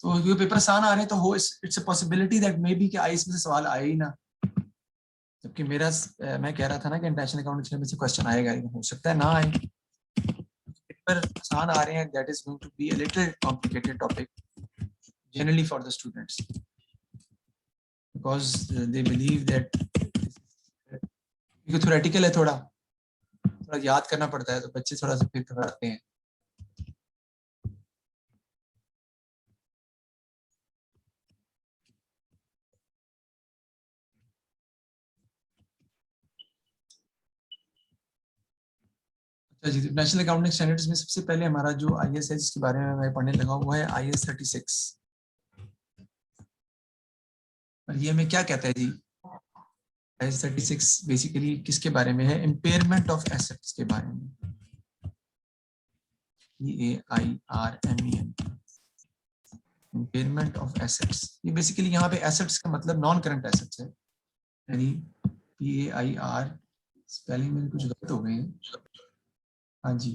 तो ये पेपर आसान आ रहे हैं तो हो it's a possibility that may be कि आई इसमें से सवाल आए ही ना, जबकि मेरा मैं कह रहा था ना कि इंटरनेशनल अकाउंट में से क्वेश्चन आएगा, हो सकता है ना आए। पेपर आसान आ रहे हैं, that is going to be a little complicated topic generally for the students, because they believe that क्योंकि थ्योरेटिकल है, थोड़ा याद करना पड़ता है, तो बच्चे थोड़ा सा फिर घबराते हैं। अच्छा जी, नेशनल अकाउंटिंग स्टैंडर्ड्स में सबसे पहले हमारा जो IS है जिसके बारे में मैं पढ़ने लगा वो है IS 36। और ये हमें क्या कहता है जी? IS 36 बेसिकली किसके बारे में है? इम्पेयरमेंट ऑफ एसेट्स के बारे में। EAIRMEN, impairment of assets. ये बेसिकली यहाँ पे एसेट्स का मतलब नॉन करंट एसेट्स है, यानी PAIR, स्पेलिंग में कुछ गलत हो गए हैं। हाँ जी,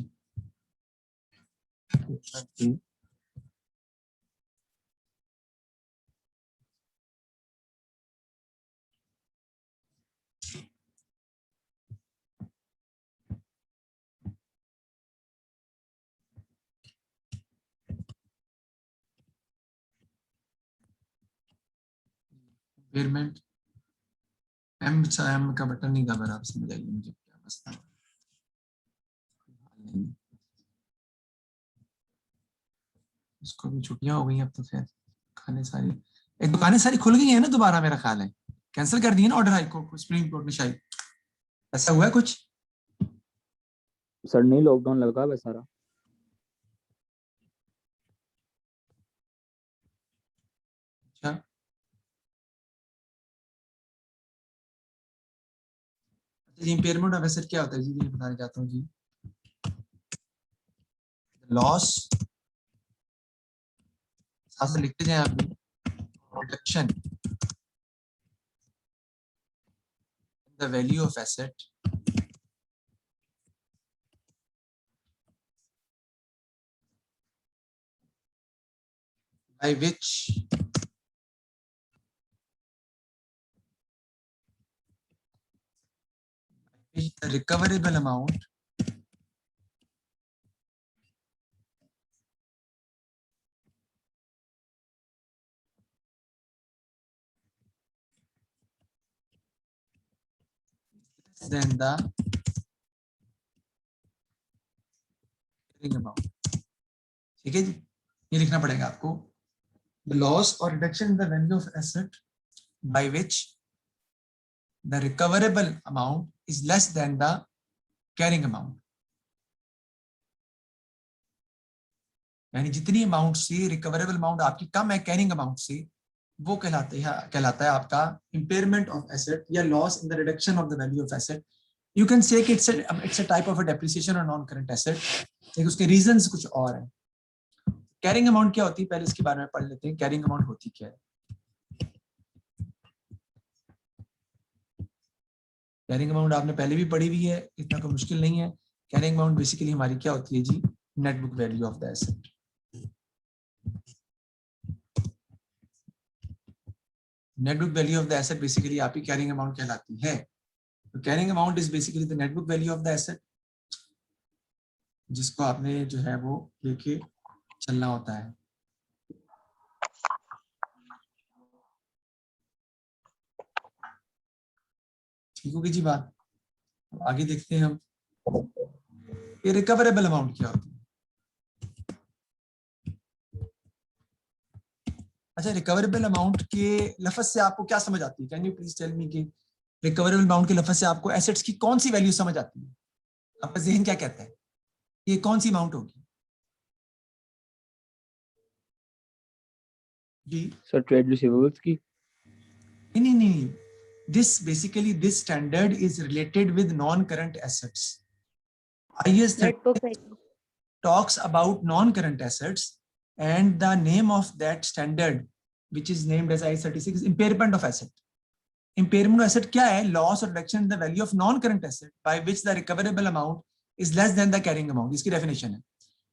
इम्पेयरमेंट एम का बटन नहीं दबा रहा, आप समझ आइए मुझे क्या मसला है। इसको भी छुट्टियां हो गई अब तो खैर, खाने सारी दुकानें सारी खुल गई हैं ना दोबारा, मेरा ख्याल है कैंसिल कर दिए ना order high court supreme court ने शायद, ऐसा हुआ है कुछ? सर नहीं, लॉकडाउन लगा है सारा। अच्छा, जी इम्पेयरमेंट ऑफ एसेट क्या होता है जी, ये बताना चाहता हूँ जी। लॉस, साथ से लिखते जाएं आप भी, reduction the value of asset by which the recoverable amount than the carrying amount। ठीक है जी, ये लिखना पड़ेगा आपको, the loss or reduction in the value of asset by which the recoverable amount is less than the carrying amount। यानी जितनी amount से recoverable amount आपकी कम है कैरिंग अमाउंट से, वो कहलाता है आपका इम्पेयरमेंट ऑफ एसेट या loss in the reduction of the value of asset. You can say it's a type of a depreciation और नॉन करंट एसेट, लेकिन उसके रीजंस कुछ और हैं। कैरिंग अमाउंट क्या होती है, पहले इसके बारे में पढ़ लेते हैं। कैरिंग अमाउंट होती क्या है? कैरिंग अमाउंट आपने पहले भी पढ़ी हुई है, इतना कोई मुश्किल नहीं है। कैरिंग अमाउंट बेसिकली हमारी क्या होती है जी? Net book value of the asset. Net book value of the asset basically आपकी कैरिंग अमाउंट कहलाती है। तो carrying amount is basically the net book value of the asset, जिसको आपने जो है वो लेके चलना होता है। ठीक होगी जी बात? आगे देखते हैं हम, ये रिकवरेबल अमाउंट क्या होती है। अच्छा, रिकवरेबल अमाउंट के लफ्ज से आपको क्या समझ आती है? Can you please tell me कि रिकवरेबल अमाउंट के लफ्ज से आपको एसेट्स की कौन सी वैल्यू समझ आती है? आपका ज़हन क्या कहता है, ये कौन सी अमाउंट होगी जी? सर ट्रेड रिसीवेबल्स की। नहीं, this basically this standard is related with non-current assets। IS 30 talks about non-current assets and the name of that standard which is named as IS 36 is impairment of asset। impairment of asset क्या है? loss or reduction in the value of non-current asset by which the recoverable amount is less than the carrying amount, इसकी definition है।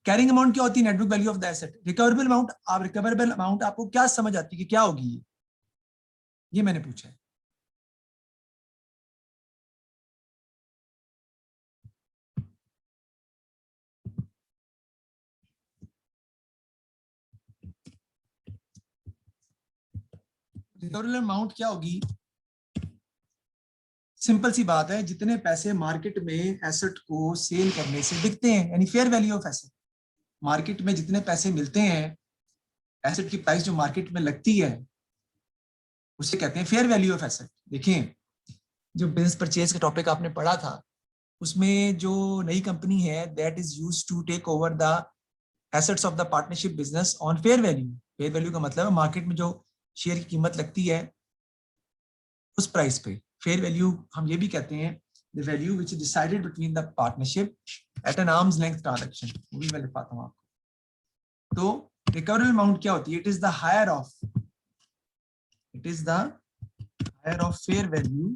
Carrying amount क्या होती है? Net book value of the asset. Recoverable amount, आप recoverable amount आपको क्या समझ आती है कि क्या होगी ये मैंने पूछा है। रिकवरेबल अमाउंट क्या होगी? सिंपल सी बात है, जितने पैसे मार्केट में एसेट को सेल करने से बिकते हैं, यानी fair value of asset. Market में जितने पैसे मिलते हैं, एसेट की प्राइस जो मार्केट में लगती है, उसे कहते हैं फेयर वैल्यू ऑफ एसेट। देखिए, जो बिजनेस परचेज का टॉपिक आपने पढ़ा था, उसमें जो नई कंपनी है, that is used to take over the assets of the partnership business on fair value. Fair value का मतलब है मार्केट में जो शेयर की कीमत लगती है उस प्राइस पे। फेयर वैल्यू हम ये भी कहते हैं the value which is decided between the partnership at an arm's length transaction. वो भी मैं लिख पाता हूँ आपको। तो रिकवरेबल अमाउंट क्या होती है? It is the higher of fair value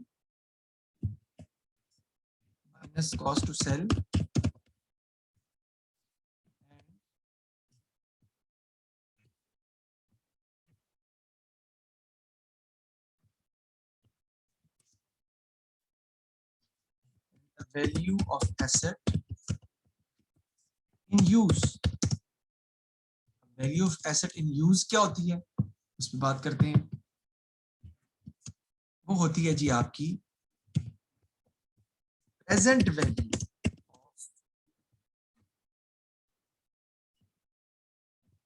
minus cost to sell value of asset in use। Value of asset in use क्या होती है, उस पर बात करते हैं। वो होती है जी आपकी present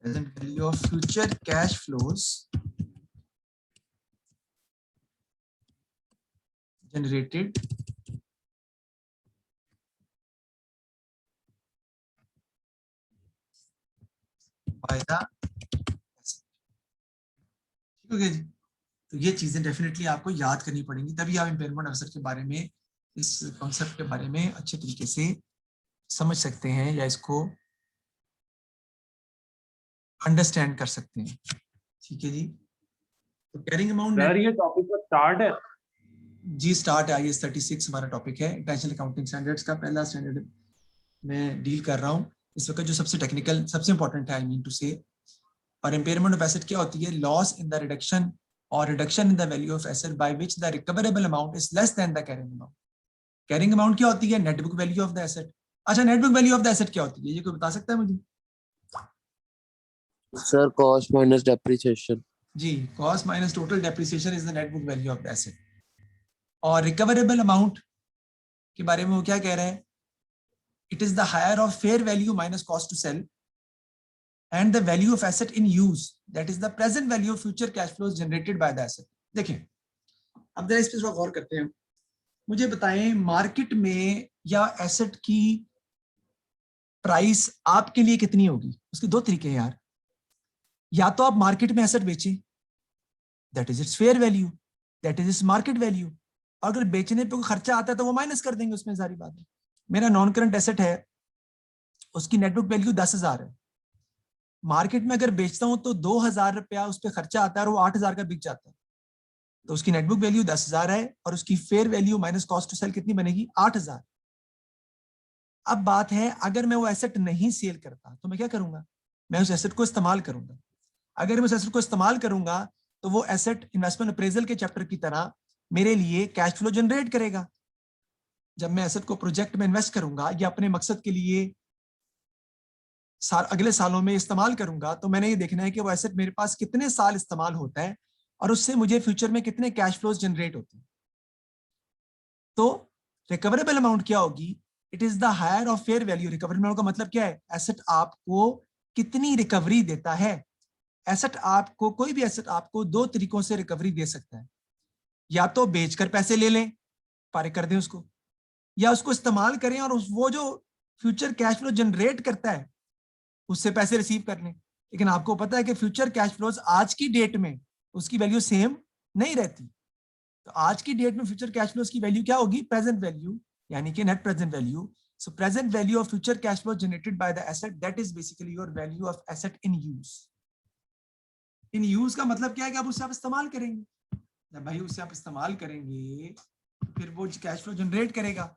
value of future cash flows generated by the asset. ठीक हो गया जी। तो ये चीजें डेफिनेटली आपको याद करनी पड़ेंगी, तभी आप इम्पेयरमेंट ऑफ एसेट के बारे में, इस कॉन्सेप्ट के बारे में अच्छे तरीके से समझ सकते हैं या इसको अंडरस्टैंड कर सकते हैं। ठीक है जी। तो कैरिंग अमाउंट सर ये टॉपिक का स्टार्ट है जी, स्टार्ट है। IAS 36 हमारा टॉपिक है, इंटरनेशनल अकाउंटिंग स्टैंडर्ड्स का पहला स्टैंडर्ड मैं डील कर रहा हूँ इस वक्त, जो सबसे टेक्निकल सबसे इंपॉर्टेंट है, आई मीन टू से। और इम्पेयरमेंट ऑफ एसेट क्या होती है? लॉस इन द रिडक्शन और reduction in the value of asset by which the recoverable amount is less than the carrying amount. Carrying amount क्या होती है? Net book value of the asset. अच्छा, net book value of the asset क्या होती है, ये कोई बता सकता है मुझे? Sir cost minus depreciation. जी, cost minus total depreciation is the net book value of the asset. और रिकवरेबल अमाउंट के बारे में वो क्या कह रहे हैं? It is the higher of fair value minus cost to sell and the value of asset in use, that is the present value of future cash flows generated by the asset। देखिए, अब जरा इस पे थोड़ा गौर करते हैं। मुझे बताएं, मार्केट में या एसेट की प्राइस आपके लिए कितनी होगी? उसके दो तरीके हैं यार। या तो आप मार्केट में एसेट बेचें, that is it's fair value, that is its market value. अगर बेचने पे कोई खर्चा आता है तो वो माइनस कर देंगे उसमें, सारी बात है। मेरा नॉन करंट एसेट है, उसकी नेट बुक वैल्यू 10,000 है। मार्केट में अगर बेचता हूं तो 2,000 रुपया उस पर खर्चा आता है और वो 8,000 का बिक जाता है, तो उसकी नेटबुक वैल्यू 10,000 है और उसकी fair value minus cost to sell कितनी बनेगी? 8,000। अब बात है, अगर मैं वो एसेट नहीं सेल करता तो मैं क्या करूंगा? मैं उस एसेट को इस्तेमाल करूंगा। अगर मैं उस एसेट को इस्तेमाल करूंगा तो वो एसेट इन्वेस्टमेंट अप्रेजल के चैप्टर की तरह मेरे लिए कैश फ्लो जनरेट करेगा। जब मैं एसेट को प्रोजेक्ट में इन्वेस्ट करूंगा या अपने मकसद के लिए अगले सालों में इस्तेमाल करूंगा, तो मैंने ये देखना है कि वो एसेट मेरे पास कितने साल इस्तेमाल होता है और उससे मुझे फ्यूचर में कितने कैश फ्लोज जनरेट होते हैं। तो रिकवरेबल अमाउंट क्या होगी? It is the higher of fair value. Recoverable amount का मतलब क्या है? एसेट आपको कितनी रिकवरी देता है। एसेट आपको, कोई भी एसेट आपको दो तरीकों से रिकवरी दे सकता है। या तो बेचकर पैसे ले लें, पारे कर दें उसको, या उसको इस्तेमाल करें और वो जो फ्यूचर कैश फ्लो जनरेट करता है उससे पैसे रिसीव कर लें। लेकिन आपको पता है कि फ्यूचर कैश फ्लोज आज की डेट में उसकी वैल्यू सेम नहीं रहती। तो आज की डेट में फ्यूचर कैश फ्लोज की वैल्यू क्या होगी? प्रेजेंट वैल्यू, यानी कि net present value. So present value of future cash flow generated by the asset, that is basically your value of asset in use. In use का मतलब क्या है कि आप उससे आप इस्तेमाल करेंगे। जब भाई उससे आप इस्तेमाल करेंगे तो फिर वो कैश फ्लो जनरेट करेगा,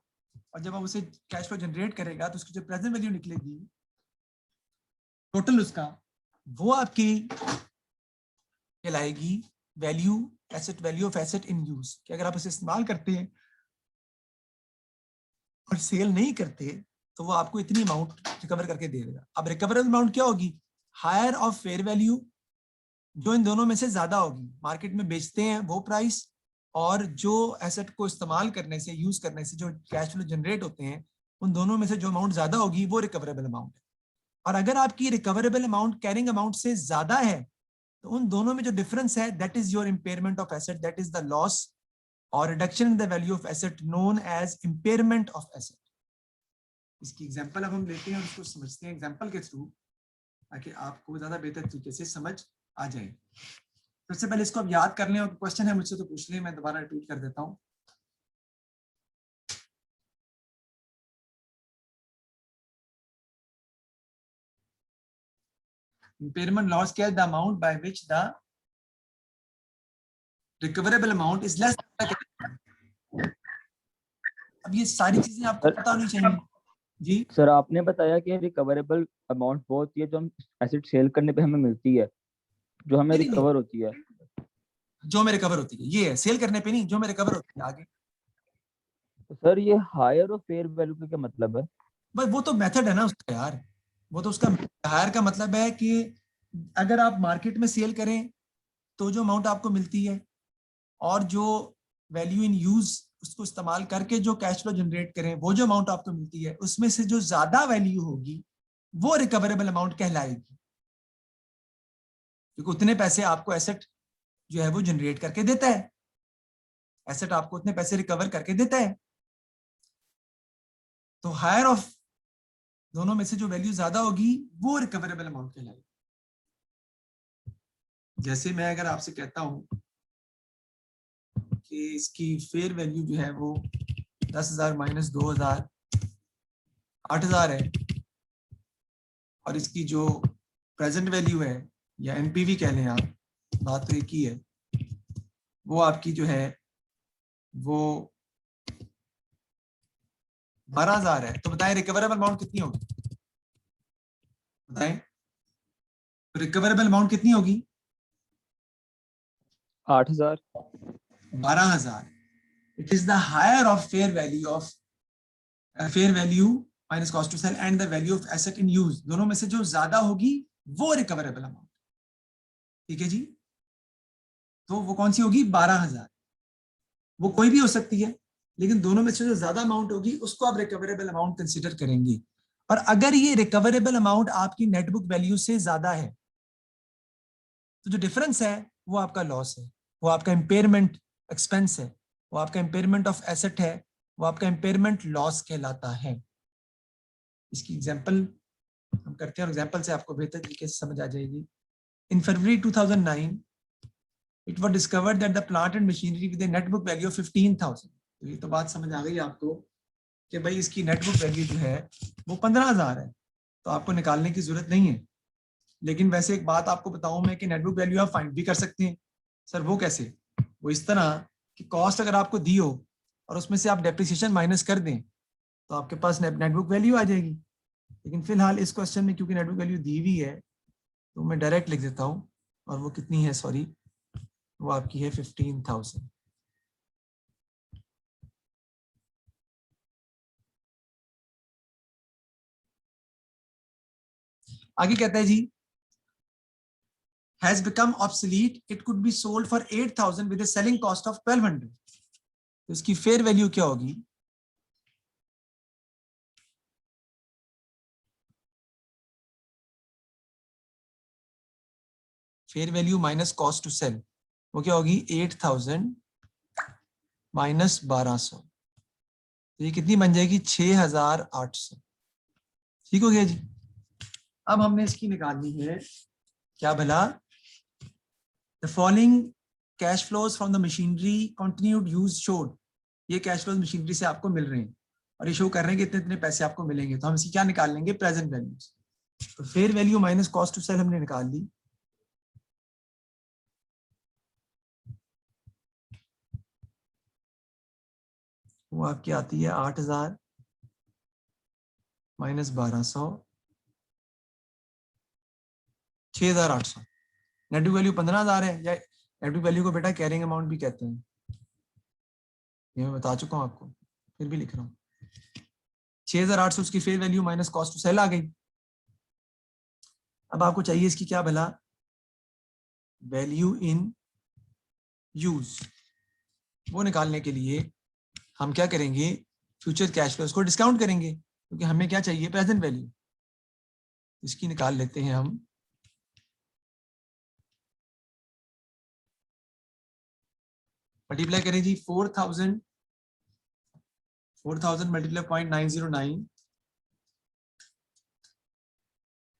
और जब आप उसे कैश फ्लो जनरेट करेगा तो उसकी जो प्रेजेंट वैल्यू निकलेगी टोटल उसका, वो आपकी कहलाएगी value, asset value of asset in use, कि अगर आप इसे इस्तेमाल करते हैं और सेल नहीं करते तो वो आपको इतनी अमाउंट रिकवर करके दे देगा। अब रिकवरेबल अमाउंट क्या होगी? हायर ऑफ फेयर वैल्यू, जो इन दोनों में से ज्यादा होगी, मार्केट में बेचते हैं वो प्राइस, और जो एसेट को इस्तेमाल करने से, यूज करने से जो कैश फ्लो जनरेट होते हैं, उन दोनों में से जो अमाउंट ज्यादा होगी वो रिकवरेबल अमाउंट है। और अगर आपकी रिकवरेबल अमाउंट कैरिंग अमाउंट से ज्यादा है तो उन दोनों में जो डिफरेंस है, that is your impairment of asset, that is the loss और reduction in the value of asset known as impairment of asset. इसकी एग्जांपल अब हम लेते हैं और उसको समझते हैं एग्जांपल के थ्रू, ताकि आपको ज्यादा बेहतर तरीके से समझ आ जाए। सबसे पहले इसको आप याद कर लें, और क्वेश्चन है मुझसे तो पूछ लें, मैं दोबारा रिपीट कर देता हूँ। इम्पेयरमेंट लॉस क्या है? The amount by which the recoverable amount is less. अब ये सारी चीजें आपको पता होनी चाहिए जी। सर आपने बताया कि रिकवरेबल अमाउंट वो होती है जो हम एसेट सेल करने पे हमें मिलती है, जो हमें नहीं, रिकवर होती है। जो में रिकवर होती है, ये है सेल करने पे नहीं, जो में रिकवर होती है। आगे तो सर ये हायर और फेयर वैल्यू का क्या मतलब है? बस वो तो मेथड है ना उसका यार, वो तो उसका हायर का मतलब है कि अगर आप मार्केट में सेल करें तो जो अमाउंट आपको मिलती है, और जो वैल्यू इन यूज उसको इस्तेमाल करके जो कैश फ्लो जनरेट करें, वो जो अमाउंट आपको मिलती है उसमें से जो ज्यादा वैल्यू होगी वो रिकवरेबल अमाउंट कहलाएगी, क्योंकि उतने पैसे आपको एसेट जो है वो जनरेट करके देता है, एसेट आपको उतने पैसे रिकवर करके देता है। तो हायर ऑफ दोनों में से जो वैल्यू ज्यादा होगी वो रिकवरेबल अमाउंट कहलाएगी। जैसे मैं अगर आपसे कहता हूं कि इसकी फेयर वैल्यू जो है वो 10,000 माइनस 2,000 8,000 है, और इसकी जो प्रेजेंट वैल्यू है या एनपीवी कह लें आप, बात तो एक ही है, वो आपकी जो है वो 12,000 है, तो बताएं रिकवरेबल अमाउंट कितनी होगी? बताएं रिकवरेबल अमाउंट कितनी होगी? 8,000। 12,000। It is the higher of fair value of fair value minus cost to sell and the value of asset in use, दोनों में से जो ज्यादा होगी वो रिकवरेबल अमाउंट। ठीक है जी। तो वो कौन सी होगी? 12,000। वो कोई भी हो सकती है, लेकिन दोनों में से जो ज्यादा अमाउंट होगी उसको आप रिकवरेबल अमाउंट कंसीडर करेंगे। और अगर ये रिकवरेबल अमाउंट आपकी नेटबुक वैल्यू से ज्यादा है तो जो डिफरेंस है वो आपका लॉस है, वो आपका इम्पेयरमेंट एक्सपेंस है, वो आपका इम्पेयरमेंट ऑफ एसेट है, वो आपका इम्पेयरमेंट लॉस कहलाता है। इसकी एग्जांपल हम करते हैं और एग्जांपल से आपको बेहतर तरीके से समझ आ जाएगी। इन फरवरी 2009 it was discovered that the plant and machinery with a net book value of 15,000, तो ये तो बात समझ आ गई आपको कि भाई इसकी नेटबुक वैल्यू जो है वो 15,000 है, तो आपको निकालने की जरूरत नहीं है। लेकिन वैसे एक बात आपको बताऊं मैं कि नेटबुक वैल्यू आप फाइंड भी कर सकते हैं। सर वो कैसे? वो इस तरह कि कॉस्ट अगर आपको दी हो और उसमें से आप डेप्रिसिएशन माइनस कर दें तो आपके पास नेटबुक वैल्यू आ जाएगी। लेकिन फिलहाल इस क्वेश्चन में क्योंकि नेटबुक वैल्यू दी हुई है तो मैं डायरेक्ट लिख देता हूँ, और वो कितनी है? सॉरी, वो आपकी है 15,000। आगे कहता है जी has become obsolete, it could be sold for 8,000 with a selling cost of 1,200। तो इसकी फेयर वैल्यू क्या होगी? Fair value minus cost to sell, वो क्या होगी? 8,000 माइनस 1,200, तो ये कितनी बन जाएगी? 6,800। ठीक हो गया जी। अब हमने इसकी निकालनी है क्या भला? The following cash flows from the machinery continued use showed, ये कैश फ्लोज मशीनरी से आपको मिल रहे हैं और ये शो कर रहे हैं कि इतने इतने पैसे आपको मिलेंगे, तो हम इसकी क्या निकाल लेंगे? Present values. तो fair value minus cost to sell हमने निकाल ली, वो आपकी आती है 8,000 माइनस 1,200 6,800। नेट बुक वैल्यू 15,000 है, या नेट बुक वैल्यू को बेटा कैरिंग अमाउंट भी कहते हैं, ये मैं बता चुका हूँ आपको, फिर भी लिख रहा हूँ। 6,800 उसकी fair value minus cost to sell आ गई। अब आपको चाहिए इसकी क्या भला, वैल्यू इन यूज। वो निकालने के लिए हम क्या करेंगे, फ्यूचर कैश फ्लोज को डिस्काउंट करेंगे, क्योंकि हमें क्या चाहिए, प्रेजेंट वैल्यू। इसकी निकाल लेते हैं हम। मल्टीप्लाई करें जी, 4,000 मल्टीप्लाई 0.909,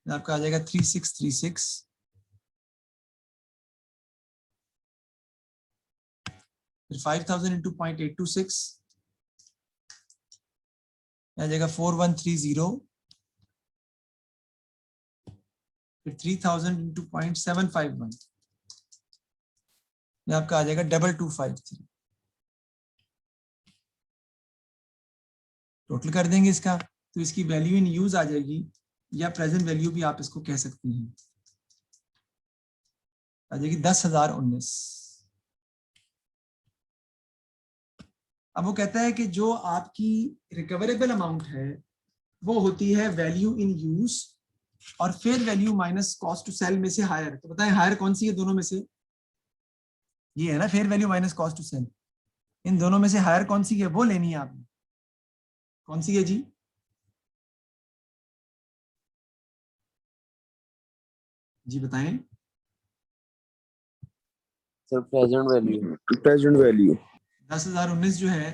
आपका आ जाएगा 3636। फिर 5,000 इंटू 0.826 आ जाएगा 4130। फिर 3,000 इंटू 0.751 ये आपका आ जाएगा 2253। टोटल कर देंगे इसका, तो इसकी वैल्यू इन यूज आ जाएगी, या प्रेजेंट वैल्यू भी आप इसको कह सकते हैं, आ जाएगी 10,019। अब वो कहता है कि जो आपकी रिकवरेबल अमाउंट है वो होती है वैल्यू इन यूज और fair value minus cost to sell में से हायर। तो बताएं हायर कौन सी है दोनों में से, ये है ना fair value minus cost to sell. इन दोनों में से हायर कौन सी है वो लेनी है आपने, कौन सी है जी? जी बताएं। Sir present value. Present value 10,019 जो है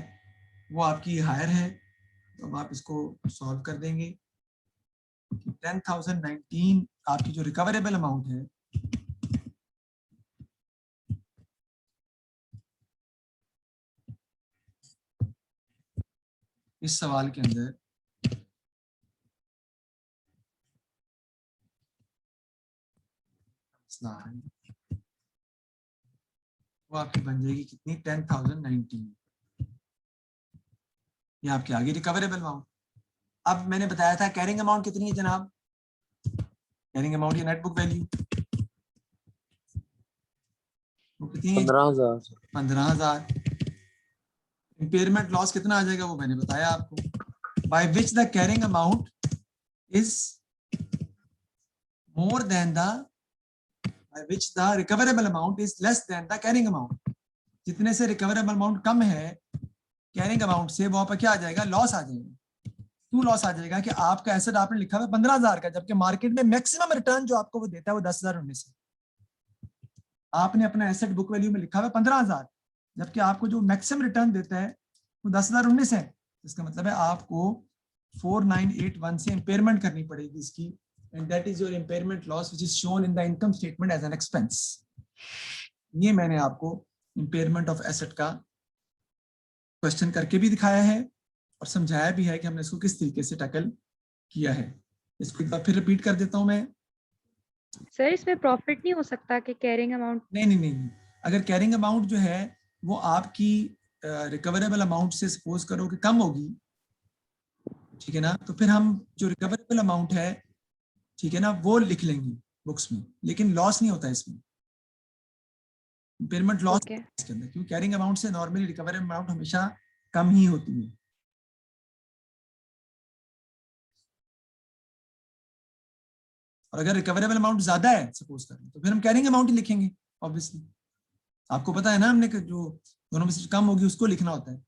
वो आपकी हायर है, तो अब आप इसको सॉल्व कर देंगे। 10,019 आपकी जो रिकवरेबल अमाउंट है इस सवाल के अंदर वो आपकी बन जाएगी कितनी, 10,019। ये आपके आगे रिकवरेबल अमाउंट। अब मैंने बताया था कैरिंग अमाउंट कितनी है जनाब, कैरिंग अमाउंट या नेट बुक वैल्यू वो कितनी है? 15,000। 15,000। इम्पेयरमेंट लॉस कितना आ जाएगा वो मैंने बताया आपको, by which the carrying amount is more than the by which the recoverable amount is less than the carrying amount। जितने से recoverable amount कम है carrying amount से, वो आप क्या आ जाएगा, लॉस आ जाएगा। क्यों लॉस आ जाएगा कि आपका एसेट आपने लिखा हुआ 15,000 का, जबकि मार्केट में मैक्सिमम रिटर्न जो आपको वो देता है वो 10,019 है। आपने अपना एसेट बुक वैल्यू में लिखा हुआ 15,000, जबकि आपको जो मैक्सिमम रिटर्न देता है वो 10,019 है। इसका मतलब है आपको 4981 से इम्पेयरमेंट करनी पड़ेगी इसकी, and that is your impairment loss which is shown in the income statement as an expense। ये मैंने आपको impairment of asset का क्वेश्चन करके भी दिखाया है और समझाया भी है कि हमने इसको किस तरीके से टैकल किया है। इसको एक बार फिर रिपीट कर देता हूं मैं। सर इसमें प्रॉफिट नहीं हो सकता कि कैरिंग अमाउंट? नहीं, अगर कैरिंग अमाउंट जो है वो आपकी रिकवरेबल अमाउंट से सपोज करो कि कम होगी, ठीक है ना, तो फिर हम जो रिकवरेबल अमाउंट है, ठीक है ना, वो लिख लेंगे बुक्स में, लेकिन लॉस नहीं होता इसमें, इम्पेयरमेंट लॉस इसके अंदर, क्योंकि कैरिंग अमाउंट से नॉर्मली रिकवरेबल अमाउंट हमेशा कम ही होती है। और अगर रिकवरेबल अमाउंट ज्यादा है सपोज करें, तो फिर हम कैरिंग अमाउंट ही लिखेंगे ऑब्वियसली। आपको पता है ना हमने कि जो दोनों में से कम होगी उसको लिखना होता है।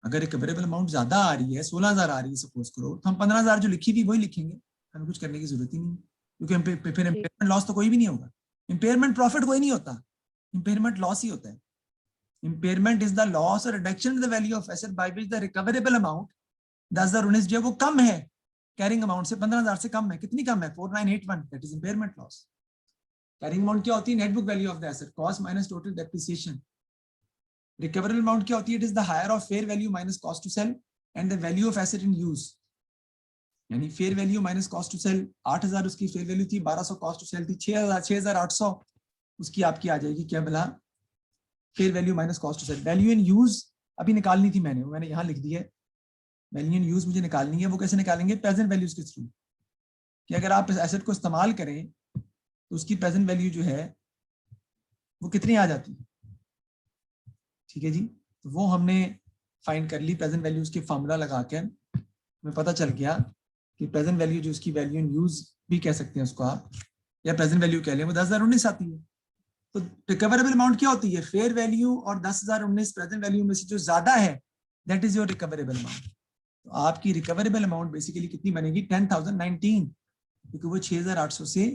अगर रिकवरेबल अमाउंट ज्यादा आ रही है, 16,000 आ रही है सपोज करो, तो हम 15,000 जो लिखी थी वही लिखेंगे, हमें कुछ करने की जरूरत ही नहीं, क्योंकि फिर इम्पेयरमेंट लॉस तो कोई भी नहीं होगा। इम्पेयरमेंट प्रॉफिट कोई नहीं होता, इम्पेयरमेंट लॉस ही होता है। इम्पेयरमेंट इज द लॉस और reduction in the value of asset by which the recoverable amount 10,019 जो है वो कम है कैरिंग अमाउंट से, 15,000 से कम है। कितनी कम है? 4981, that is impairment loss. Carrying amount क्या होती है? Net book value of the asset, cost minus total depreciation. Recoverable amount क्या होती है? It is the higher of fair value minus cost to sell and the value of asset in use, यानी fair value minus cost to sell. 8,000 उसकी fair value थी, 1,200 cost to cell थी, 6,800 उसकी आपकी आ जाएगी क्या भला, fair value minus cost to sell. Value in use अभी निकालनी थी मैंने यहाँ लिख दी है। वैल्यू इन यूज मुझे निकालनी है, वो कैसे निकालेंगे? प्रेजेंट वैल्यूज के थ्रू, कि अगर आप इस एसेट को इस्तेमाल करें तो उसकी प्रेजेंट वैल्यू जो है वो कितनी आ जाती है। ठीक है जी, तो वो हमने फाइंड कर ली प्रेजेंट वैल्यू, उसकी फॉर्मूला लगा के हमें पता चल गया कि प्रेजेंट वैल्यू जो उसकी वैल्यू इन यूज भी कह सकते हैं उसको आप, या प्रेजेंट वैल्यू कह लें, वो 10,019 आती है। तो रिकवरेबल अमाउंट क्या होती है, फेयर वैल्यू और 10,019 प्रेजेंट वैल्यू में से जो ज्यादा है that is your recoverable amount. तो आपकी रिकवरेबल अमाउंट बेसिकली कितनी बनेगी, 10,019, क्योंकि वो 6,800 से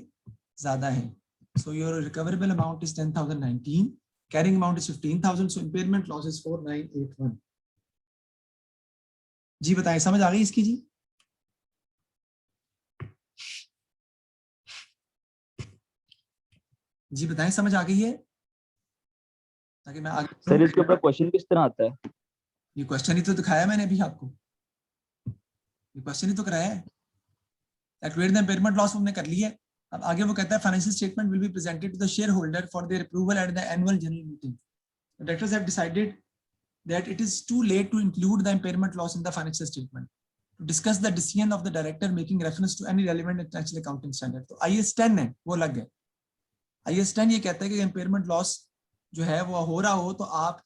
ज्यादा है। So your recoverable amount is 10,019, carrying amount is 15,000, so impairment loss is 4,981। जी बताएं, समझ आ गई इसकी जी? जी बताएं, समझ आ गई है, ताकि मैं आगे। सर इसके ऊपर क्वेश्चन किस तरह आता है? ये क्वेश्चन ही तो दिखाया मैंने अभी आपको, ये क्वेश्चन ही तो कराया है। कैलकुलेट द इम्पेयरमेंट लॉस हमने कर लिया है। अब आगे वो कहता है financial statement will be presented to the share holder for their approval at the annual general meeting. The directors have decided that it is too late to include the impairment loss in the financial statement. To discuss the decision of the director making reference to any relevant international accounting standard. तो IAS 10 है, वो लग गए। IAS 10 ये कहता है कि impairment loss जो है वो हो रहा हो तो आप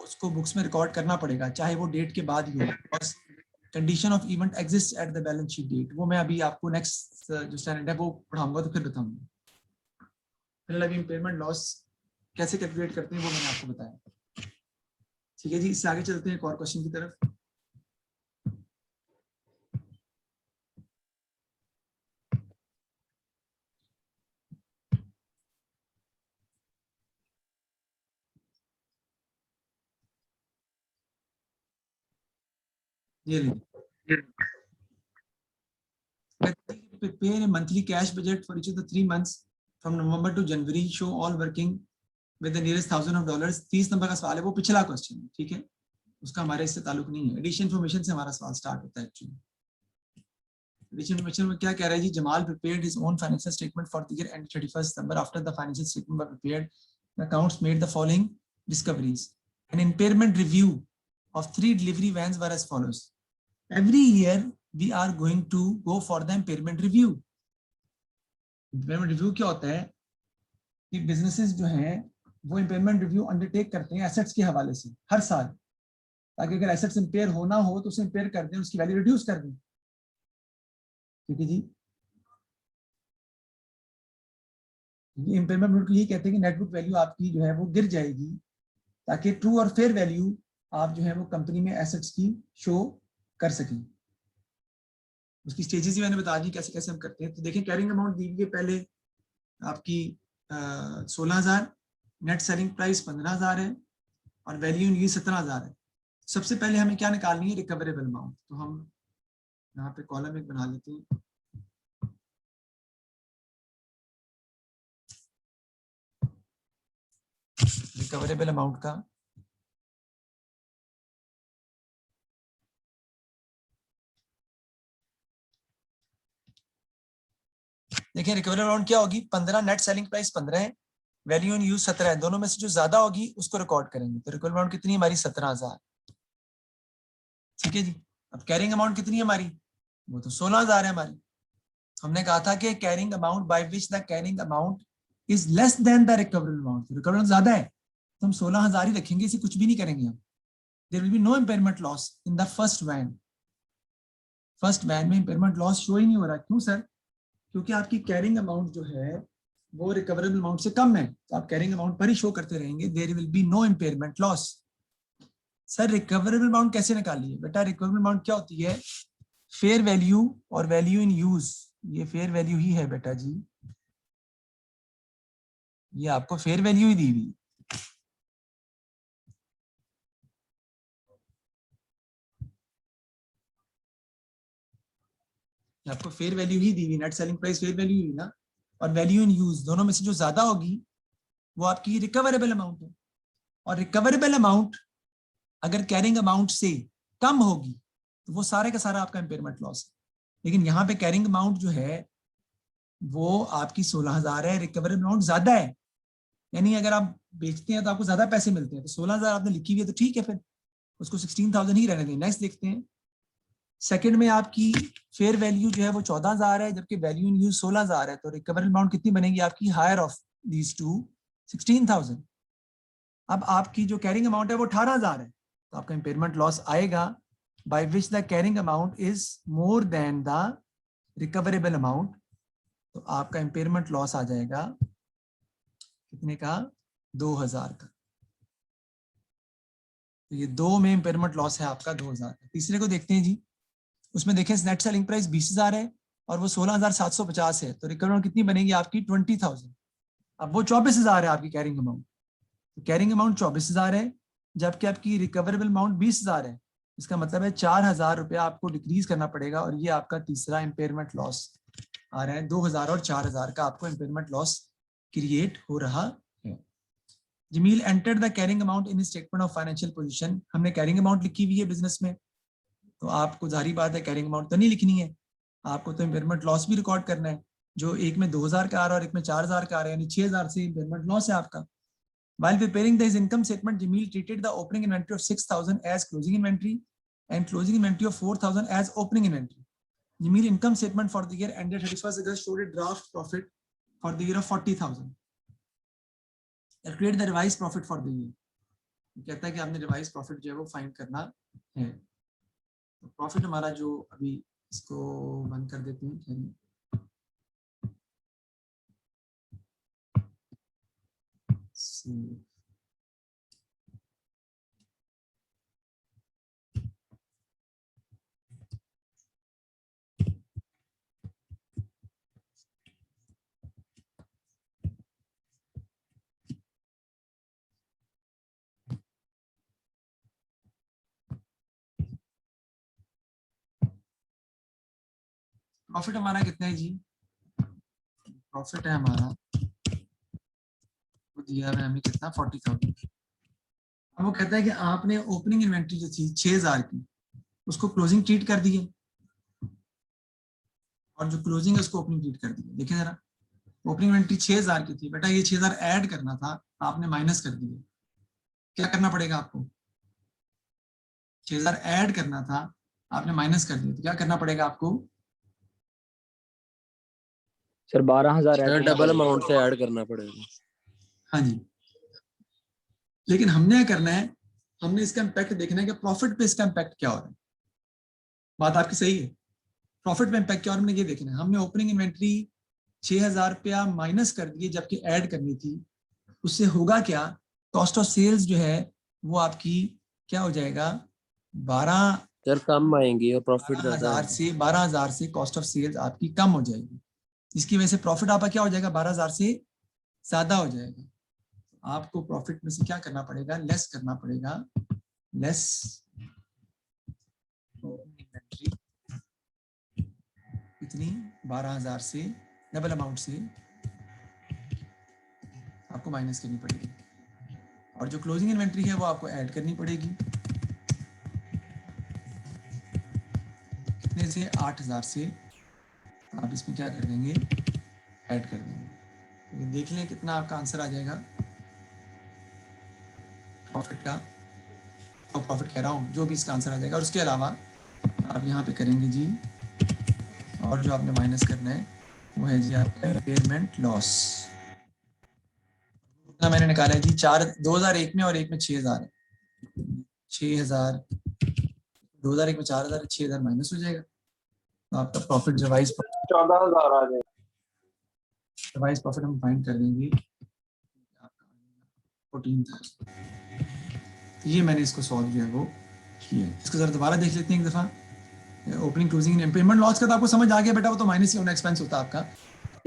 उसको बुक्स में रिकॉर्ड करना पड़ेगा, चाहे वो डेट के बाद ही हो। Condition of event exist at the balance sheet date, वो मैं अभी आपको नेक्स्ट जो स्टैंडर्ड है वो पढ़ाऊंगा तो फिर बताऊंगा। फिर अभी इम्पेयरमेंट लॉस कैसे कैलकुलेट करते हैं वो मैंने आपको बताया। ठीक है जी, इससे आगे चलते हैं एक और क्वेश्चन की तरफ। ये prepare a monthly cash budget for each of the 3 months from November to January, show all working with the nearest $1,000। 30 number का सवाल है, वो पिछला क्वेश्चन है, ठीक है, उसका हमारे इससे ताल्लुक नहीं है। एडिशन इन्फॉर्मेशन से हमारा सवाल स्टार्ट होता है एक्चुअली। एडिशन इन्फॉर्मेशन में क्या कह रहा है जी, Jamal prepared his own financial statement for the year ended 31st December. After the financial statement were prepared, the accounts made the following discoveries. An impairment review of 3 delivery vans were as follows. Every year we are going to go for the impairment review. Impairment review क्या होता है कि businesses जो हैं वो impairment review undertake करते हैं assets के हवाले से हर साल, ताकि अगर एसेट्स इम्पेयर होना हो तो उसे इम्पेयर कर दें, उसकी वैल्यू रिड्यूस कर दें। ठीक है जी, ये इम्पेयरमेंट रूल यही कहते हैं कि नेट बुक वैल्यू आपकी जो है वो गिर जाएगी, ताकि ट्रू और फेयर वैल्यू आप जो है वो कंपनी में एसेट्स की शो कर सकें। उसकी स्टेजेस ही मैंने बता दी कैसे कैसे हम करते हैं। तो देखिए कैरिंग अमाउंट दी हुई है पहले आपकी 16,000, नेट सेलिंग प्राइस 15,000 है और वैल्यू इन यूज 17,000 है। सबसे पहले हमें क्या निकालनी है, रिकवरेबल अमाउंट। तो हम यहाँ पे कॉलम एक बना लेते हैं। रिकवरेबल अमाउंट का देखिए रिकवरेबल अमाउंट क्या होगी, 15, नेट सेलिंग प्राइस 15 है, वैल्यू इन यूज 17 है, दोनों में से जो ज्यादा होगी उसको रिकॉर्ड करेंगे। तो रिकवरेबल अमाउंट कितनी हमारी 17,000। ठीक है जी, अब कैरिंग अमाउंट कितनी है हमारी, वो तो 16,000 है हमारी। हमने कहा था कि carrying amount by which the carrying amount is less than the recoverable amount, recoverable ज्यादा है तो हम 16,000 ही रखेंगे, इसे कुछ भी नहीं करेंगे हम। There will be no impairment loss in the first one. First one में इम्पेयरमेंट लॉस शो ही नहीं हो रहा। क्यों सर, क्योंकि आपकी कैरिंग अमाउंट जो है वो रिकवरेबल अमाउंट से कम है, तो आप कैरिंग अमाउंट पर ही शो करते रहेंगे। There will be no impairment loss. Sir recoverable amount कैसे निकालिए बेटा, रिकवरेबल अमाउंट क्या होती है, फेयर वैल्यू और वैल्यू इन यूज। ये फेयर वैल्यू ही है बेटा जी, ये आपको फेयर वैल्यू ही दी हुई। आपको फेयर वैल्यू ही दी हुई, net selling price fair value ही ना, और वैल्यू इन यूज दोनों में से जो ज्यादा होगी वो आपकी रिकवरेबल अमाउंट है। और रिकवरेबल अमाउंट अगर कैरिंग अमाउंट से कम होगी तो वो सारे का सारा आपका इम्पेयरमेंट लॉस है। लेकिन यहाँ पे कैरिंग अमाउंट जो है वो आपकी 16,000 है, रिकवरेबल अमाउंट ज्यादा है, यानी अगर आप बेचते हैं तो आपको ज्यादा पैसे मिलते हैं। तो 16,000 आपने लिखी हुई है तो ठीक है, फिर उसको 16,000 ही रहने दें। नेक्स्ट देखते हैं, सेकंड में आपकी फेयर वैल्यू जो है वो 14,000 है, जबकि वैल्यू इन यूज 16,000 है, तो रिकवरेबल अमाउंट कितनी बनेगी आपकी? Higher of these two 16,000। अब आपकी जो कैरिंग अमाउंट है वो 18,000 है, तो आपका इम्पेयरमेंट लॉस आएगा by which the carrying amount is more than the recoverable amount. तो आपका इम्पेयरमेंट लॉस आ जाएगा कितने का? 2,000 का। तो ये दो में इम्पेयरमेंट लॉस है आपका 2,000 का। तीसरे को देखते हैं जी, उसमें देखें नेट सेलिंग प्राइस 20,000 है और वो 16,750 है, तो रिकवरेबल कितनी बनेगी आपकी? 20,000। अब वो 24,000 है आपकी कैरिंग अमाउंट, तो कैरिंग अमाउंट 24,000 है, जबकि आपकी रिकवरेबल अमाउंट 20,000 है। इसका मतलब है 4,000 रुपया आपको डिक्रीज करना पड़ेगा, और ये आपका तीसरा इम्पेयरमेंट लॉस आ रहा है। 2,000 और 4,000 का आपको इम्पेयरमेंट लॉस क्रिएट हो रहा है। Jameel enter the carrying amount in statement of financial position. हमने कैरिंग अमाउंट लिखी हुई है बिजनेस में, तो आपको जाहिर बात है कैरिंग अमाउंट तो नहीं लिखनी है, आपको तो इम्पेयरमेंट लॉस भी रिकॉर्ड करना है, जो एक में 2,000 का आ रहा है और एक में 4,000 का आ रहा है, यानी 6,000 से इम्पेयरमेंट लॉस है आपका। While preparing his income statement, Jamil treated the opening inventory of 6,000 as closing inventory and closing inventory of 4,000 as opening inventory. Jamil income statement for the year ended 31st August showed a draft profit for the year of 40,000. Calculate the revised profit for the year. कहता है कि आपने revise profit जो है वो find करना है। तो प्रॉफिट हमारा जो अभी इसको बंद कर देते हैं, प्रॉफिट हमारा कितना है जी? प्रॉफिट है हमारा वो दिया है हमें कितना? 40,000। अब वो कहता है कि आपने ओपनिंग इन्वेंट्री जो थी 6,000 की, उसको क्लोजिंग ट्रीट कर दी है, और जो क्लोजिंग है उसको ओपनिंग ट्रीट कर दी है। देखिए जरा, ओपनिंग इन्वेंट्री 6,000 की थी, बेटा ये 6,000 ऐड करना था, आपने माइनस कर दिया। क्या करना पड़ेगा आपको? 6,000 ऐड करना था, आपने माइनस कर दिया, तो क्या करना पड़ेगा आपको? सर 12,000 ऐड करना डबल पड़ेगा। अमाउंट से ऐड करना पड़ेगा। हाँ जी, लेकिन हमने क्या करना है, हमने इसका इम्पैक्ट देखना है कि प्रॉफिट पे इसका इम्पैक्ट क्या हो रहा है। बात आपकी सही है, प्रॉफिट पे इम्पैक्ट क्या हो रहा है हमने ये देखना है। हमने ओपनिंग इन्वेंट्री 6,000 रुपया माइनस कर दिए, जबकि ऐड करनी थी। उससे होगा क्या? कॉस्ट ऑफ सेल्स जो है वो आपकी क्या हो जाएगा? 12,000 सर कम आएंगी और प्रॉफिट ज्यादा से 12,000 से कॉस्ट ऑफ सेल्स आपकी कम हो जाएगी, जिसकी वजह से प्रॉफिट आपका क्या हो जाएगा? 12,000 से ज्यादा हो जाएगा। आपको प्रॉफिट में से क्या करना पड़ेगा? लेस करना पड़ेगा, लेस इन्वेंट्री कितनी? 12,000 से डबल अमाउंट से आपको माइनस करनी पड़ेगी, और जो क्लोजिंग इन्वेंट्री है वो आपको ऐड करनी पड़ेगी। कितने से? 8,000 से आप इसमें क्या कर देंगे? ऐड कर देंगे। तो देख लें कितना आपका आंसर आ जाएगा प्रॉफिट का, और प्रॉफिट कह रहा हूँ, जो भी इसका आंसर आ जाएगा। और उसके अलावा आप यहाँ पे करेंगे जी, और जो आपने माइनस करना है वो है जी आपका इम्पेयरमेंट लॉस। इतना मैंने निकाला है जी, 2001 में और एक में 6,000 है। 6,000 2001 में 4,000, 6,000 माइनस हो जाएगा, तो आपका प्रॉफिट रिवाइज 14,000 आ जाएगा। रिवाइज प्रॉफिट हम फाइंड कर देंगे 14,000। ये मैंने इसको सॉल्व किया वो किया। इसको जरा दोबारा देख लेते हैं एक दफा। ओपनिंग क्लोजिंग इम्पेयरमेंट लॉस का तो आपको समझ आ गया बेटा, वो तो माइनस ही होना एक्सपेंस होता है आपका।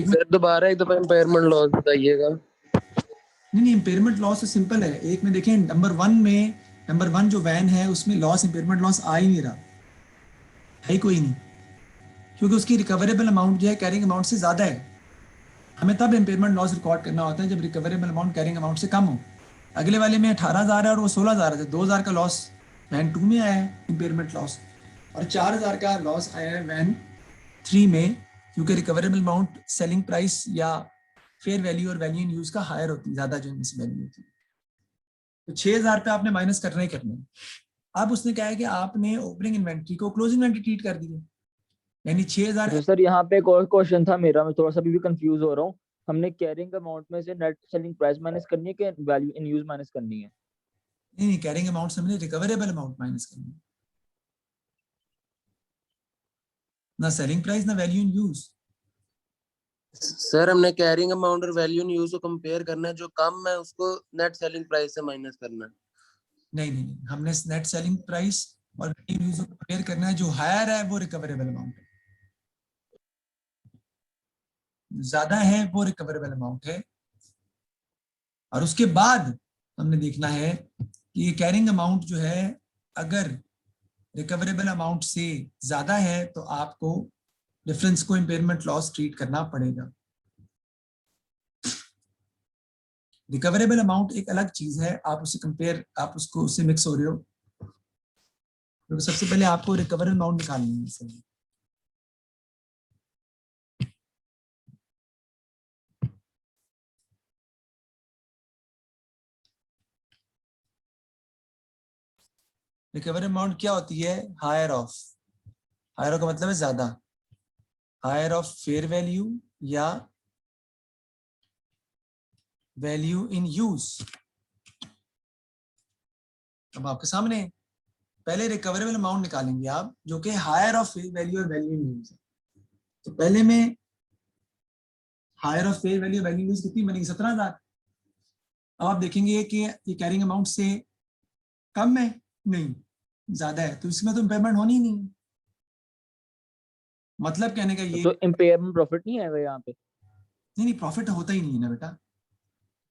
सर दोबारा एक दफा इम्पेयरमेंट लॉस बताइएगा। नहीं, इम्पेयरमेंट लॉस तो सिंपल है। एक में देखें नंबर वन जो वैन है उसमें लॉस, इम्पेयरमेंट लॉस आ ही नहीं रहा है, कोई नहीं, क्योंकि उसकी रिकवरेबल अमाउंट जो है कैरिंग अमाउंट से ज्यादा है। हमें तब इम्पेयरमेंट लॉस रिकॉर्ड करना होता है जब रिकवरेबल अमाउंट कैरिंग अमाउंट से कम हो। अगले वाले में 18,000 है और वो 16,000 है, 2,000 का लॉस वैन 2 में आया है इम्पेयरमेंट लॉस, और 4,000 का लॉस आया है वैन 3 में, क्योंकि रिकवरेबल अमाउंट सेलिंग प्राइस या फेयर वैल्यू और वैल्यू इन यूज का हायर होती है, ज्यादा जो इनमें से वैल्यू होती है। तो 6,000 पे आपने माइनस करना ही करना है। अब उसने कहा है कि आपने ओपनिंग इन्वेंट्री को क्लोजिंग इन्वेंट्री ट्रीट कर दी है, यानी 6000 तो सर यहाँ पे एक और क्वेश्चन था मेरा, मैं थोड़ा सा अभी भी कंफ्यूज हो रहा हूँ। हमने कैरिंग अमाउंट में से नेट सेलिंग प्राइस माइनस करनी है कि वैल्यू इन यूज माइनस करनी है? नहीं, कैरिंग अमाउंट से हमने रिकवरेबल अमाउंट माइनस करनी है, ना सेलिंग प्राइस ना वैल्यू इन यूज। सर हमने कैरिंग अमाउंट और वैल्यू इन यूज को कंपेयर करना है, जो कम है उसको नेट सेलिंग प्राइस से माइनस करना है। नहीं, हमने नेट सेलिंग प्राइस और वैल्यू इन यूज को कंपेयर करना है, जो हायर है वो रिकवरेबल अमाउंट है, ज्यादा है वो रिकवरेबल अमाउंट है। और उसके बाद हमने देखना है कि ये कैरिंग अमाउंट जो है अगर रिकवरेबल अमाउंट से ज्यादा है तो आपको डिफरेंस को इम्पेयरमेंट लॉस ट्रीट करना पड़ेगा। रिकवरेबल अमाउंट एक अलग चीज है, आप उसे कंपेयर, आप उसको उससे मिक्स हो रहे हो, तो सबसे पहले आपको रिकवरेबल अमाउंट निकालनी है। सही, रिकवरेबल अमाउंट क्या होती है? हायर ऑफ, हायर ऑफ का मतलब है ज्यादा, हायर ऑफ फेयर वैल्यू या वैल्यू इन यूज। अब आपके सामने पहले रिकवरेबल अमाउंट निकालेंगे आप, जो कि हायर ऑफ फेयर वैल्यू और वैल्यू इन यूज है। तो पहले में higher of fair value value in use कितनी बनेगी? 17,000। अब आप देखेंगे कि ये कैरिंग अमाउंट से कम है, नहीं ज्यादा है, तो इसमें तो इम्पेयरमेंट होनी ही नहीं है। मतलब कहने का ये, तो इम्पेयरमेंट प्रॉफिट नहीं आएगा यहाँ पे? नहीं, प्रॉफिट होता ही नहीं है ना बेटा,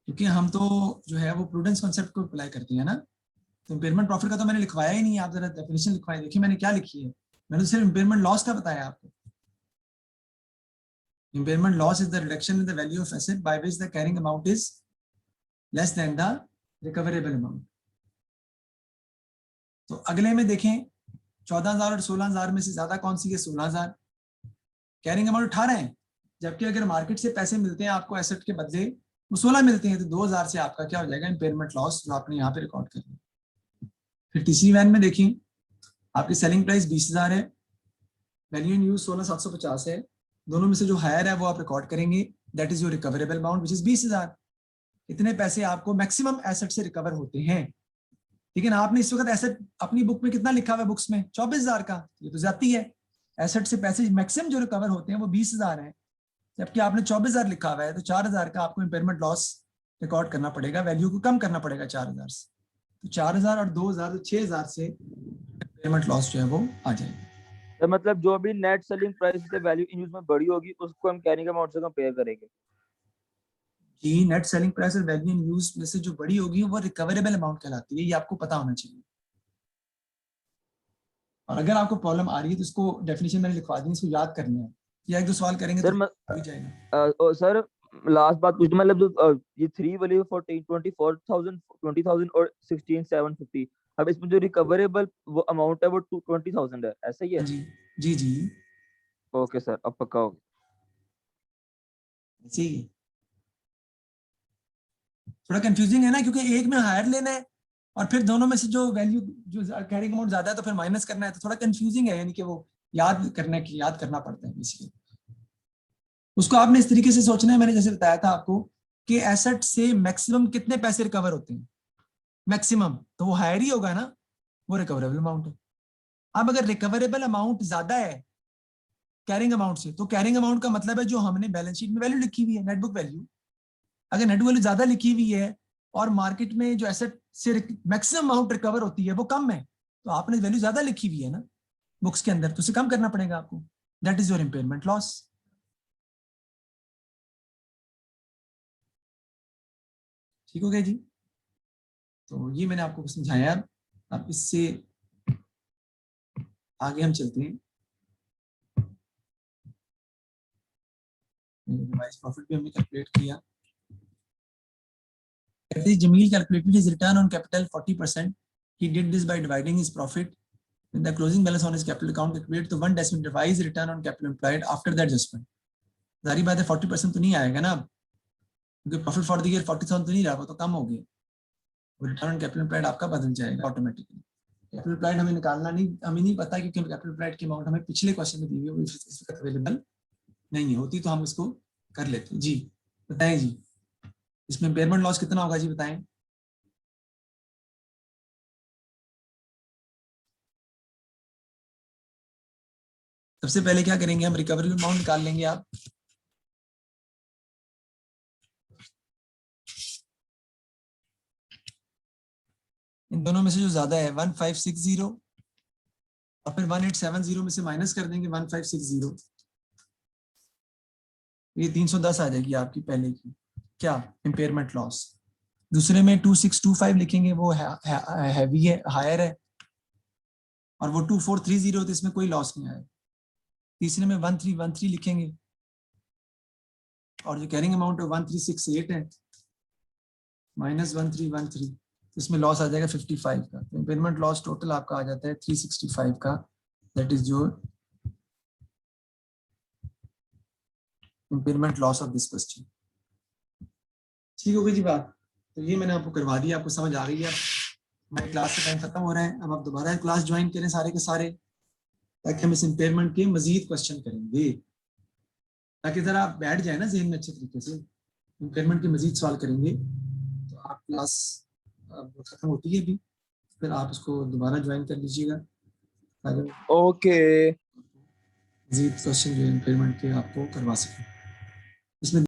क्योंकि हम तो जो है वो प्रूडेंस कॉन्सेप्ट को अप्लाई करते हैं ना। तो इम्पेयरमेंट प्रॉफिट का तो मैंने लिखवाया ही नहीं है, आप जरा डेफिनेशन लिखवाए, देखिए मैंने क्या लिखी है। मैंने तो सिर्फ इम्पेयरमेंट लॉस का बताया आपको। Impairment loss is the reduction in the value of asset by which the carrying amount is less than the recoverable amount. तो अगले में देखें 14,000 और 16,000 में से ज्यादा कौन सी है? 16,000। कैरिंग अमाउंट 18 है, जबकि अगर मार्केट से पैसे मिलते हैं आपको एसेट के बदले वो 16 मिलते हैं, तो 2,000 से आपका क्या हो जाएगा? इम्पेयरमेंट लॉस, जो आपने यहाँ पे रिकॉर्ड कर लिया। फिर तीसरी वैन में देखिए, आपकी सेलिंग प्राइस 20,000 है, वैल्यू इन यूज 16,750 है, दोनों में से जो हायर है वो आप रिकॉर्ड करेंगे, that is your recoverable amount which is 20,000। इतने पैसे आपको मैक्सिमम एसेट से रिकवर होते हैं। लेकिन आपने इस वक्त एसेट अपनी बुक में कितना लिखा हुआ है? बुक्स में 24,000 का, ये तो ज्यादा है। एसेट से पैसे मैक्सिमम जो रिकवर होते हैं वो 20,000 है, जबकि आपने 24,000 लिखा हुआ है, तो 4,000 का आपको इम्पेयरमेंट लॉस रिकॉर्ड करना पड़ेगा, वैल्यू को कम करना पड़ेगा 4,000 से। तो 4,000 और 2,000 तो 6,000 से इम्पेयरमेंट लॉस जो है वो आ जाएगा। तो मतलब जो भी नेट सेलिंग प्राइस से वैल्यू इन यूज में बड़ी होगी उसको हम कैरिंग अमाउंट से कंपेयर करेंगे। जी, नेट सेलिंग प्राइस और वैल्यू इन यूज में से जो बड़ी होगी वो रिकवरेबल अमाउंट कहलाती है, ये आपको पता होना चाहिए। और अगर आपको प्रॉब्लम आ रही है तो इसको डेफिनेशन मैंने लिखवा दी, इसको याद करना है, या एक दो सवाल करेंगे सर तो हो जाएगा। सर लास्ट बात पूछ, मतलब जो ये 3 वाली 14 24,000 20,000 और 16,750, अब इसमें जो रिकवरेबल वो अमाउंट है वो 20,000 है, ऐसा ही है? जी जी जी, ओके सर, अब पक्का हो गया। ऐसे ही है। थोड़ा कंफ्यूजिंग है ना, क्योंकि एक में हायर लेना है और फिर दोनों में से जो वैल्यू जो कैरिंग अमाउंट ज्यादा है तो फिर माइनस करना है, तो थोड़ा कंफ्यूजिंग है, यानी कि वो याद करना पड़ता है बेसिकली। उसको आपने इस तरीके से सोचना है, मैंने जैसे बताया था आपको कि एसेट से मैक्सिमम कितने पैसे रिकवर होते हैं, मैक्सिमम, तो वो हायर ही होगा ना, वो रिकवरेबल अमाउंट है। अब अगर रिकवरेबल अमाउंट ज्यादा है कैरिंग अमाउंट से, तो कैरिंग अमाउंट का मतलब है जो हमने बैलेंस शीट में वैल्यू लिखी हुई है, नेट बुक वैल्यू। अगर नेट वैल्यू ज्यादा लिखी हुई है और मार्केट में जो एसेट से मैक्सिमम अमाउंट रिकवर होती है वो कम है, तो आपने वैल्यू ज्यादा लिखी हुई है ना बुक्स के अंदर, तो उसे कम करना पड़ेगा आपको, that is your impairment loss. ठीक हो गया जी? तो ये मैंने आपको समझाया। अब इससे आगे हम चलते हैं। प्रॉफिट भी हमने कैलकुलेट किया। Jamil calculated his return on capital 40%. He did this by dividing his profit with the closing balance on his capital account calculated to 1 decimal devise return on capital employed after the adjustment. जारी बात है 40% तो नहीं आएगा ना, क्योंकि profit for the year 40,000 तो नहीं रहा, वो तो कम हो गया। रिटर्न ऑन कैपिटल एम्प्लॉयड आपका बदल जाएगा ऑटोमेटिकली। कैपिटल अप्लाइड हमें निकालना नहीं, हमें नहीं पता क्योंकि कैपिटल अप्लाइड की अमाउंट हमें पिछले क्वेश्चन में दी हुई है, वो इस वक्त अवेलेबल नहीं होती, तो हम इसको कर लेते हैं। जी बताएं जी, इसमें इम्पेयरमेंट लॉस कितना होगा जी बताएं। सबसे पहले क्या करेंगे हम, रिकवरेबल अमाउंट निकाल लेंगे आप। इन दोनों में से जो ज्यादा है 1560 और फिर 1870 में से माइनस कर देंगे 1560, ये 310 आ जाएगी आपकी पहले की क्या इम्पेयरमेंट लॉस। दूसरे में 2625 लिखेंगे, वो हैवी है, हायर है, और वो 2430 तो इसमें कोई लॉस नहीं आएगा। तीसरे में 1313 लिखेंगे, और जो कैरिंग अमाउंट है 1368 है, माइनस 1313, इसमें लॉस आ जाएगा 55 का। तो इम्पेयरमेंट लॉस टोटल आपका आ जाता है 365 का, दैट इज जो impairment loss of this question. ठीक हो गई जी बात, तो ये मैंने आपको करवा दिया, आपको समझ आ गई है। हमारी क्लास का टाइम खत्म हो रहा है, अब आप दोबारा क्लास ज्वाइन करें सारे के सारे, ताकि हम इस इम्पेयरमेंट के मजीद क्वेश्चन करेंगे, ताकि जरा आप बैठ जाए ना ज़हन में अच्छे तरीके से, इम्पेयरमेंट के मजीद सवाल करेंगे। तो आप क्लास खत्म होती है अभी, फिर आप इसको दोबारा ज्वाइन कर लीजिएगा, अगर ओके। मजीद क्वेश्चन जो इम्पेयरमेंट के आपको करवा सकें। इसमें